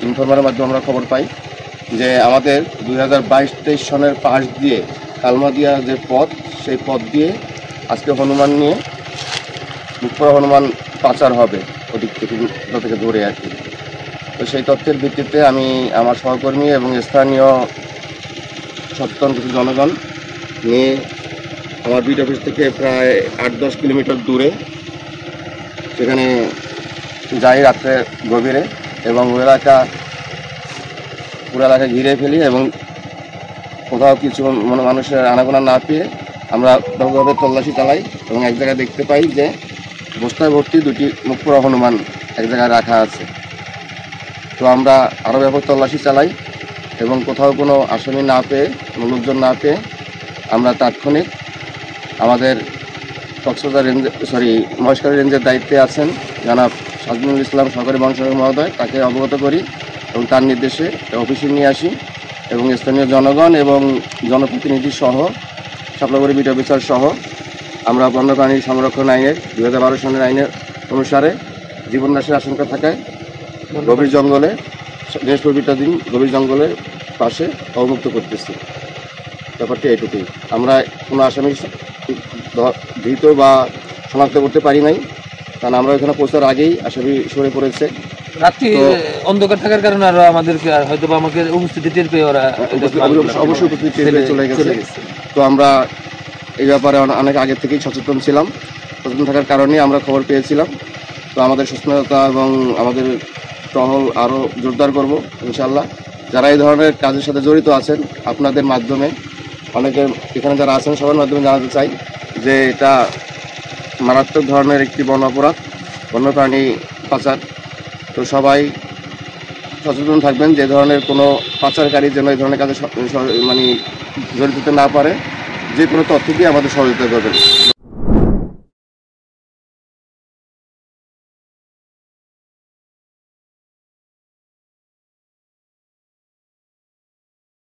ইনফরমারের মাধ্যমে আমরা খবর পাই যে আমাদের 2022-23 সনের পাশ দিয়ে কালমাদিয়া যে পথ, সেই পথ দিয়ে আজকে হনুমান নিয়ে মুখপুরা হনুমান পাচার হবে ওদিক থেকে দূরে আর কি। তো সেই তথ্যের ভিত্তিতে আমি আমার সহকর্মী এবং স্থানীয় সচেতন কিছু জনগণ নিয়ে আমার বিট অফিস থেকে প্রায় 8-10 কিলোমিটার দূরে সেখানে যাই রাত্রে গভীরে, এবং পুরো এলাকা ঘিরে ফেলি এবং কোথাও কিছু মানুষের আনাগোনা না পেয়ে আমরা ব্যাপকভাবে তল্লাশি চালাই এবং এক জায়গায় দেখতে পাই যে বস্তায় ভর্তি 2টি মুখপুরা হনুমান এক জায়গায় রাখা আছে। তো আমরা আরও ব্যাপক তল্লাশি চালাই এবং কোথাও কোনো আসামি না পেয়ে, কোনো লোকজন না পেয়ে আমরা তাৎক্ষণিক আমাদের কক্সবাজার মহেশখালী রেঞ্জের দায়িত্বে আছেন জনাব সাজমুল ইসলাম সহকারী বনসংরক্ষক মহোদয়, তাকে অবগত করি এবং তার নির্দেশে অফিসে নিয়ে আসি এবং স্থানীয় জনগণ এবং জনপ্রতিনিধি সহ শাপলাগুড়ি বিট অফিসার সহ আমরা বন্যপ্রাণী সংরক্ষণ আইনের 2012 সনের আইনের অনুসারে জীবননাশের আশঙ্কা থাকায় গভীর জঙ্গলে বৃহস্পতিবার দিন গভীর জঙ্গলের পাশে অবমুক্ত করতেছি। ব্যাপারটি এটুকুই। আমরা কোনো আসামি ধৃত বা শনাক্ত করতে পারি নাই, কারণ আমরা এখানে পৌঁছার আগেই আসামি সরে পড়েছে। রাত্রি অন্ধকার থাকার কারণে আর আমাদেরকে হয়তো আমাকে উপস্থিতি টের পেয়ে ওরা অবশ্যই উপস্থিতি টের পেয়ে চলে গেছে। তো আমরা এই ব্যাপারে অনেক আগে থেকেই সচেতন ছিলাম, সচেতন থাকার কারণেই আমরা খবর পেয়েছিলাম। তো আমাদের সচেতনতা এবং আমাদের টহল আরও জোরদার করব ইনশাআল্লাহ। যারা এই ধরনের কাজের সাথে জড়িত আছেন, আপনাদের মাধ্যমে অনেকে এখানে যারা আছেন সবার মাধ্যমে জানাতে চাই যে এটা মারাত্মক ধরনের একটি বন অপরাধ, বন্যপ্রাণী পাচার। তো সবাই সচেতন থাকবেন যে ধরনের কোনো পাচারকারী যেন এই ধরনের কাজে জড়িত না পারে, যে কোনো তথ্য দিয়ে আমাদের সহযোগিতা করবেন।